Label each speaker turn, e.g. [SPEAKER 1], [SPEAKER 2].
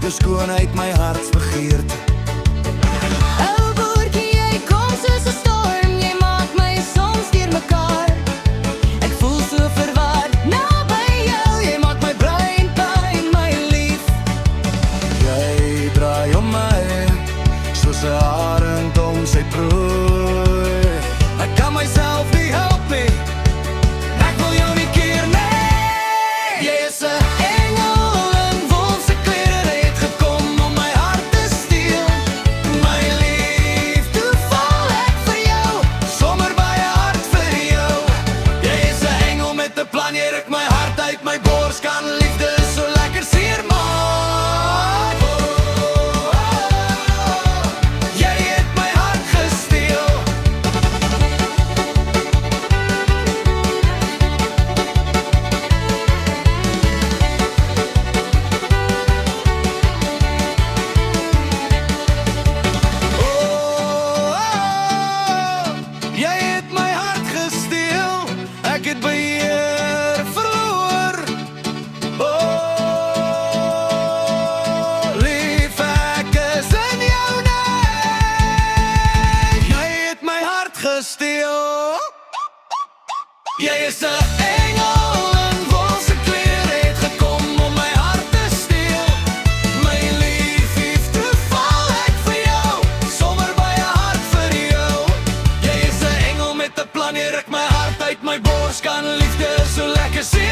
[SPEAKER 1] jou skoonheid my hartsbegeerte.
[SPEAKER 2] O boertjie, jy kom soos 'n storm, jy maak my soms deurmekaar. Ek voel so verward naby jou, jy maak my brein pyn, my lief.
[SPEAKER 1] Jy draai om my soos 'n arend om sy prooi. Ek kan myself nie help nie, ek wil jou nie keer nie. Jy is 'n engel in wolfse klere, jy het gekom om my hart te steel. My liefde val ek vir jou, sommer by 'n hart vir jou. Jy is 'n engel met 'n plan, jy ruk my hart uit my bors, kan liefde so lekker seermaak. Jy het my hart gesteel. Jy het my hart gesteel, ek het beheer verloor. Lief, ek is in jou net. Jy het my hart gesteel. Jy is 'n engel in wolfse klere, het gekom om my hart te steel. My liefde val ek vir jou, sommer by 'n hart vir jou. Jy is 'n engel met 'n plan, jy ruk my hart uit my bors, kan liefde so lekker sien.